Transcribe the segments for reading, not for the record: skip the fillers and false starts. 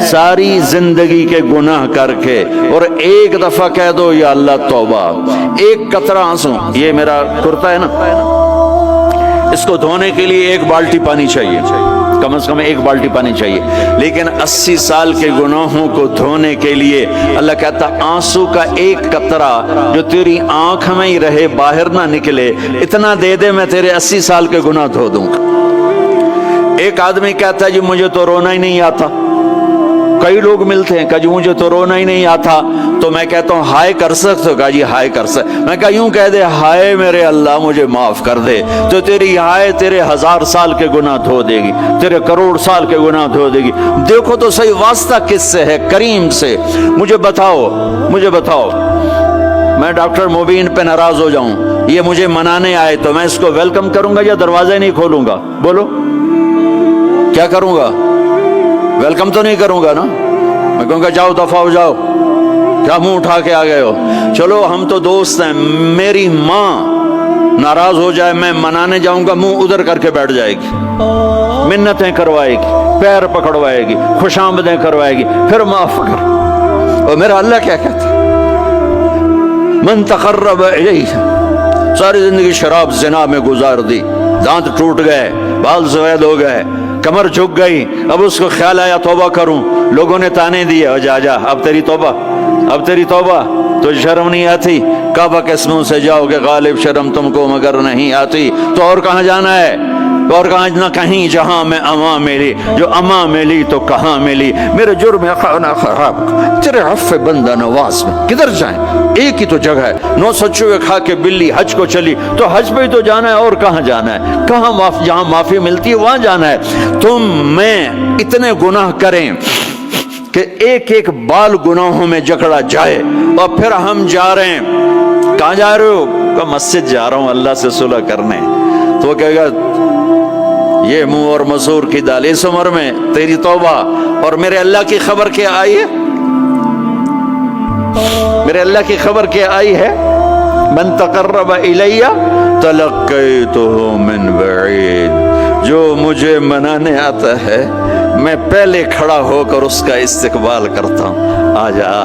ساری زندگی کے گناہ کر کے اور ایک دفعہ کہہ دو یا اللہ توبہ، ایک قطرہ آنسو، یہ میرا کرتا ہے نا، اس کو دھونے کے لیے ایک بالٹی پانی چاہیے، کم از کم ایک بالٹی پانی چاہیے، لیکن 80 سال کے گناہوں کو دھونے کے لیے اللہ کہتا آنسو کا ایک قطرہ جو تیری آنکھ میں ہی رہے، باہر نہ نکلے، اتنا دے دے میں تیرے 80 سال کے گناہ دھو دوں گا۔ ایک آدمی کہتا ہے جی مجھے تو رونا ہی نہیں آتا، کئی لوگ ملتے ہیں کہ جی مجھے تو رونا ہی نہیں آتا، تو میں کہتا ہوں ہائے کر سکتے ہو؟ کہا جی ہائے کر سکتے، میں کہا یوں کہہ دے ہائے میرے اللہ مجھے معاف کر دے، تو تیری ہائے تیرے 1000 سال کے گناہ دھو دے گی، تیرے کروڑ سال کے گناہ دھو دے گی۔ دیکھو تو صحیح واسطہ کس سے ہے؟ کریم سے۔ مجھے بتاؤ میں ڈاکٹر مبین پہ ناراض ہو جاؤں، یہ مجھے منانے آئے تو میں اس کو ویلکم کروں گا یا دروازے نہیں کھولوں گا؟ بولو کیا کروں گا؟ ویلکم تو نہیں کروں گا نا، میں کہوں گا جاؤ دفعہ ہو جاؤ، کیا منہ اٹھا کے آ گئے ہو؟ چلو ہم تو دوست ہیں، میری ماں ناراض ہو جائے میں منانے جاؤں گا، منہ ادھر کر کے بیٹھ جائے گی، منتیں کروائے گی، پیر پکڑوائے گی، خوش آمدیں کروائے گی، پھر معاف کر۔ اور میرا اللہ کیا کہتا من تقرب الیہ، ساری زندگی شراب زنا میں گزار دی، دانت ٹوٹ گئے، بال سفید ہو گئے، کمر جھک گئی، اب اس کو خیال آیا توبہ کروں، لوگوں نے تانے دیے جا اب تیری توبہ، تو شرم نہیں آتی؟ کعبہ کے اسموں سے جاؤ گے غالب شرم تم کو مگر نہیں آتی، تو اور کہاں جانا ہے؟ اور کہاں نہ کہیں جہاں میں اما ملی، جو اما ملی تو کہاں ملی، میرے جرم خانہ خراب تیرے عفو بندہ نواز میں کدھر جائیں؟ ایک ہی تو جگہ ہے، 900 چوہے کھا کے بلی حج کو چلی، تو حج پہ ہی تو جانا ہے، اور کہاں جانا ہے؟ کہاں جہاں معافی ملتی ہے وہاں جانا ہے۔ تم میں اتنے گناہ کریں کہ ایک ایک بال گناہوں میں جکڑا جائے، اور پھر ہم جا رہے ہیں، کہاں جا رہے ہو؟ کہ مسجد جا رہا ہوں اللہ سے صلح کرنے، تو وہ کہے گا یہ منہ اور مسور کی دال، اس عمر میں تیری توبہ، اور میرے اللہ کی خبر کیا آئی ہے؟ میرے اللہ کی خبر کیا آئی ہے؟ من تقرب الی تلقیتہ من بعید، جو مجھے منانے آتا ہے میں پہلے کھڑا ہو کر اس کا استقبال کرتا ہوں۔ آجا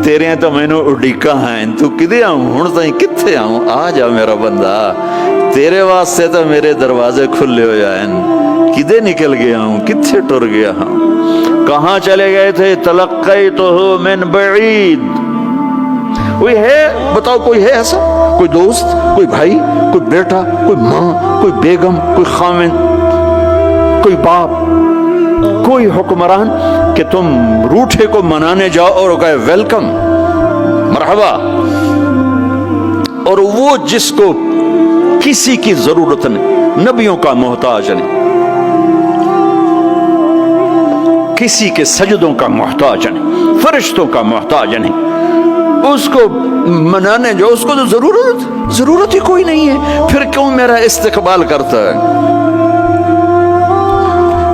تیرے تو میں نے اڈیکا ہیں، تو کدے آؤں ہوں تائیں کتھے آؤں؟ آجا میرا بندہ، تیرے واسطے تو میرے دروازے کھلے ہو جائیں، کدے نکل گیا ہوں، کتھے ٹر گیا ہوں، کہاں چلے گئے تھے؟ تلقیتہ من بعید۔ کوئی ہے بتاؤ، کوئی ہے ایسا؟ کوئی دوست، کوئی بھائی، کوئی بیٹا، کوئی ماں، کوئی بیگم، کوئی خامن، کوئی باپ، کوئی حکمران کہ تم روٹھے کو منانے جاؤ اور کہے ویلکم مرحبا، اور وہ جس کو کسی کی ضرورت نہیں، نبیوں کا محتاج نہیں، کسی کے سجدوں کا محتاج نہیں، فرشتوں کا محتاج نہیں، اس کو منانے جو اس کو تو ضرورت ہی کوئی نہیں ہے، پھر کیوں میرا استقبال کرتا ہے؟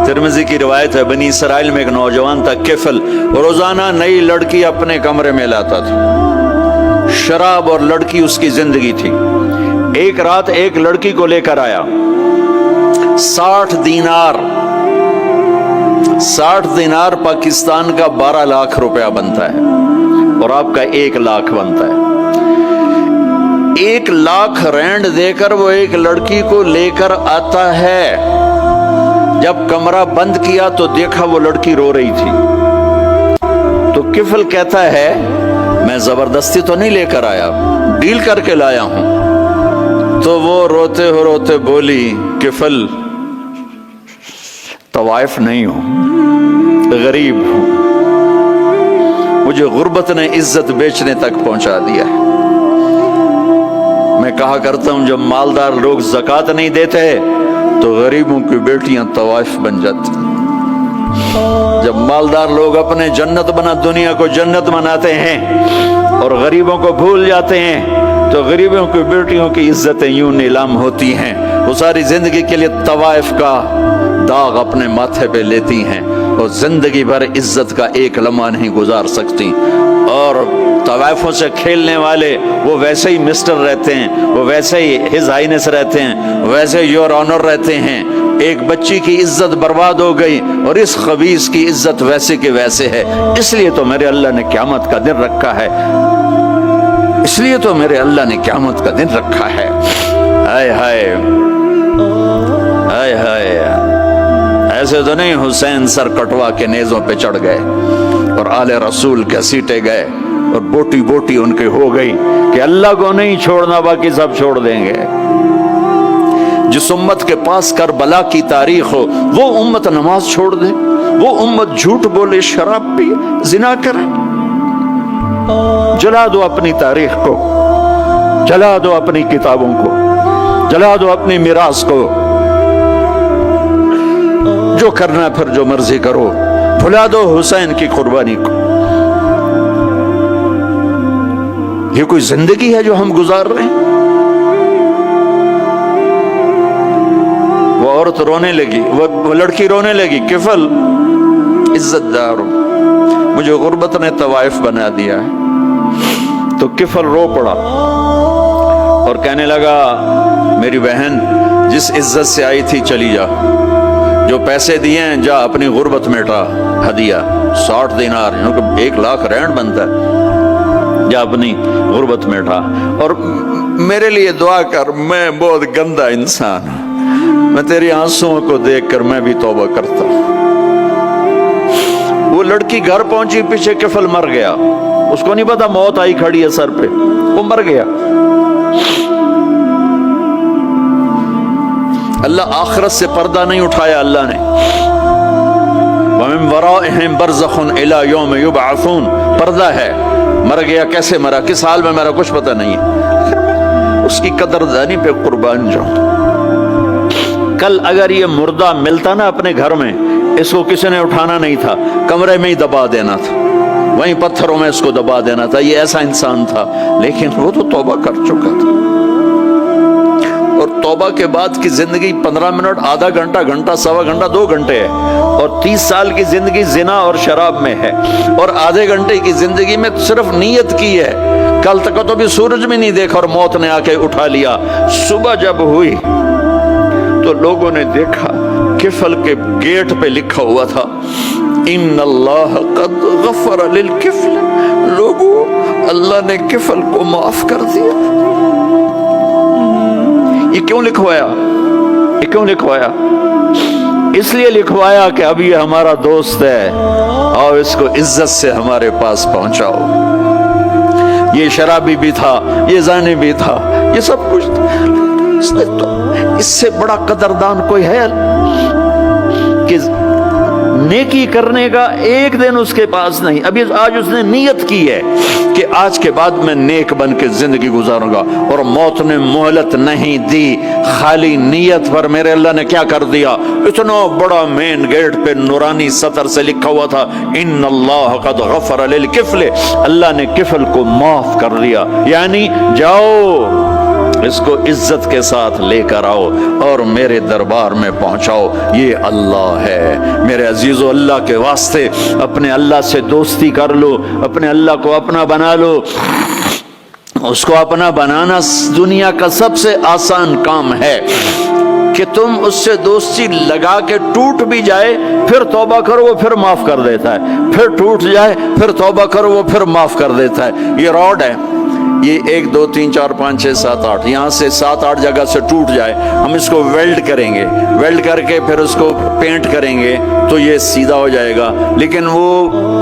ترمذی کی روایت ہے، بنی اسرائیل میں ایک نوجوان تھا کفل، روزانہ نئی لڑکی اپنے کمرے میں لاتا تھا، شراب اور لڑکی اس کی زندگی تھی۔ ایک رات ایک لڑکی کو لے کر آیا، 60 دینار پاکستان کا 12 لاکھ روپیہ بنتا ہے، اور آپ کا 1 لاکھ بنتا ہے۔ 1 لاکھ رینڈ دے کر وہ ایک لڑکی کو لے کر آتا ہے، جب کمرہ بند کیا تو دیکھا وہ لڑکی رو رہی تھی، تو کفل کہتا ہے میں زبردستی تو نہیں لے کر آیا، ڈیل کر کے لایا ہوں۔ تو وہ روتے روتے بولی کفل طوائف نہیں ہوں، غریب ہوں، مجھے غربت نے عزت بیچنے تک پہنچا دیا ہے۔ میں کہا کرتا ہوں جب مالدار لوگ زکوٰۃ نہیں دیتے تو غریبوں کی بیٹیاں طوائف بن جاتی، جب مالدار لوگ اپنے جنت بنا دنیا کو جنت بناتے ہیں اور غریبوں کو بھول جاتے ہیں تو غریبوں کی بیٹیوں کی عزتیں یوں نیلام ہوتی ہیں، وہ ساری زندگی کے لیے طوائف کا داغ اپنے ماتھے پہ لیتی ہیں اور زندگی بھر عزت کا ایک لمحہ نہیں گزار سکتی۔ اور طوائفوں سے کھیلنے والے وہ ویسے ہی مسٹر رہتے ہیں، وہ ویسے ہی ہز ہائنس رہتے ہیں، ویسے یور آنر رہتے ہیں، ایک بچی کی عزت برباد ہو گئی اور اس خبیث کی عزت ویسے کے ویسے ہے، اس لیے تو میرے اللہ نے قیامت کا دن رکھا ہے، اس لیے تو میرے اللہ نے قیامت کا دن رکھا ہے۔ ہائے ہائے ہائے ہائے، ایسے تو نہیں حسین سر کٹوا کے نیزوں پہ چڑھ گئے اور آل رسول کے سیٹے گئے اور بوٹی بوٹی ان کے ہو گئی کہ اللہ کو نہیں چھوڑنا باقی سب چھوڑ دیں گے۔ جس امت کے پاس کربلا کی تاریخ ہو وہ امت نماز چھوڑ دے، وہ امت جھوٹ بولے، شراب پی، زنا کرے؟ جلا دو اپنی تاریخ کو، جلا دو اپنی کتابوں کو، جلا دو اپنی میراث کو، جو کرنا ہے پھر جو مرضی کرو، بھلا دو حسین کی قربانی کو۔ یہ کوئی زندگی ہے جو ہم گزار رہے ہیں؟ وہ عورت رونے لگی، وہ لڑکی رونے لگی، کفل عزت دار، مجھے غربت نے طوائف بنا دیا ہے، تو کفل رو پڑا اور کہنے لگا میری بہن جس عزت سے آئی تھی چلی جا، جو پیسے دیے ہیں جا اپنی غربت میٹا، ہدیہ 60 دینار، 1 لاکھ رینڈ بنتا ہے، جا اپنی غربت میٹا، اور میرے لیے دعا کر، میں بہت گندا انسان ہوں، میں تیری آنسوؤں کو دیکھ کر میں بھی توبہ کرتا ہوں۔ وہ لڑکی گھر پہنچی، پیچھے کفل مر گیا، اس کو نہیں پتا موت آئی کھڑی ہے سر پہ، وہ مر گیا۔ اللہ آخرت سے پردہ نہیں اٹھایا اللہ نے، وَمِن وَرَائِهِمْ بَرْزَخٌ إِلَى يَوْمِ يُبْعَثُونَ، پردہ ہے، مر گیا، کیسے مرا، کس حال میں مرا، کچھ پتہ نہیں ہے، اس کی قدردانی پہ قربان جاؤں۔ کل اگر یہ مردہ ملتا نا اپنے گھر میں، اس کو کسی نے اٹھانا نہیں تھا، کمرے میں ہی دبا دینا تھا، وہیں پتھروں میں اس کو دبا دینا تھا، یہ ایسا انسان تھا، لیکن وہ تو توبہ کر چکا تھا، اور توبہ کے بعد کی زندگی 15 منٹ، آدھا گھنٹہ، گھنٹہ، سوا گھنٹہ، 2 گھنٹے ہے، اور 30 سال کی زندگی زنا اور شراب میں ہے، اور آدھے گھنٹے کی زندگی میں صرف نیت کی ہے، کل تک تو بھی سورج میں نہیں دیکھا اور موت نے آ کے اٹھا لیا۔ صبح جب ہوئی تو لوگوں نے دیکھا کفل کے گیٹ پہ لکھا ہوا تھا ان اللہ قد غفر للکفل، لوگوں اللہ نے کفل کو معاف کر دیا۔ یہ کیوں لکھوایا؟ یہ کیوں لکھوایا؟ اس لیے لکھوایا کہ اب یہ ہمارا دوست ہے، اور اس کو عزت سے ہمارے پاس پہنچاؤ۔ یہ شرابی بھی تھا، یہ زانی بھی تھا، یہ سب کچھ تھا، اس سے بڑا قدردان کوئی ہے کہ نیکی کرنے کا ایک دن اس کے پاس نہیں؟ ابھی آج اس نے نیت کی ہے کہ آج کے بعد میں نیک بن کے زندگی گزاروں گا، اور موت نے مہلت نہیں دی، خالی نیت پر میرے اللہ نے کیا کر دیا، اتنا بڑا مین گیٹ پہ نورانی سطر سے لکھا ہوا تھا ان اللہ قد غفر للکفل، اللہ نے کفل کو معاف کر دیا، یعنی جاؤ اس کو عزت کے ساتھ لے کر آؤ اور میرے دربار میں پہنچاؤ، یہ اللہ ہے۔ میرے عزیزو، اللہ کے واسطے اپنے اللہ سے دوستی کر لو، اپنے اللہ کو اپنا بنا لو۔ اس کو اپنا بنانا دنیا کا سب سے آسان کام ہے کہ تم اس سے دوستی لگا کے ٹوٹ بھی جائے پھر توبہ کرو وہ پھر معاف کر دیتا ہے، پھر ٹوٹ جائے پھر توبہ کرو وہ پھر معاف کر دیتا ہے۔ یہ راڈ ہے، یہ 1 2 3 4 5 6 7 8 یہاں سے 7 8 جگہ سے ٹوٹ جائے، ہم اس کو ویلڈ کریں گے، ویلڈ کر کے پھر اس کو پینٹ کریں گے تو یہ سیدھا ہو جائے گا، لیکن وہ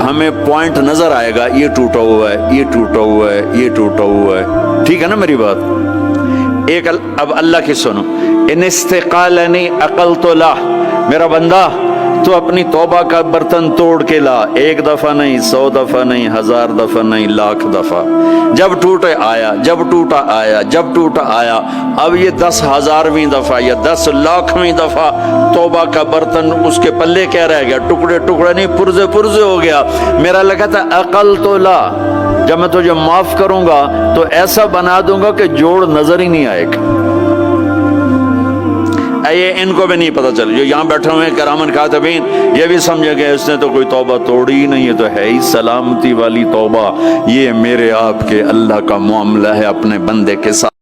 ہمیں پوائنٹ نظر آئے گا، یہ ٹوٹا ہوا ہے، یہ ٹوٹا ہوا ہے، یہ ٹوٹا ہوا ہے، ٹھیک ہے نا میری بات؟ ایک اب اللہ کی سنو، ان استقالنی عقلت لہ، میرا بندہ تو اپنی توبہ کا برتن توڑ کے لا، 1 دفعہ نہیں، 100 دفعہ نہیں، 1000 دفعہ نہیں، 1,00,000 دفعہ، جب ٹوٹے آیا، جب ٹوٹا آیا، جب ٹوٹا آیا، اب یہ 10,000ویں دفعہ یا 10,00,000ویں دفعہ توبہ کا برتن اس کے پلے کیا رہ گیا، ٹکڑے ٹکڑے نہیں، پرزے پرزے ہو گیا۔ میرا لگا تھا عقل تو لا، جب میں تجھے معاف کروں گا تو ایسا بنا دوں گا کہ جوڑ نظر ہی نہیں آئے گا۔ یہ ان کو بھی نہیں پتا چل، جو یہاں بیٹھے ہوئے ہیں کرامن کاتبین، یہ بھی سمجھے گئے اس نے تو کوئی توبہ توڑی ہی نہیں، یہ تو ہے ہی سلامتی والی توبہ۔ یہ میرے آپ کے اللہ کا معاملہ ہے اپنے بندے کے ساتھ۔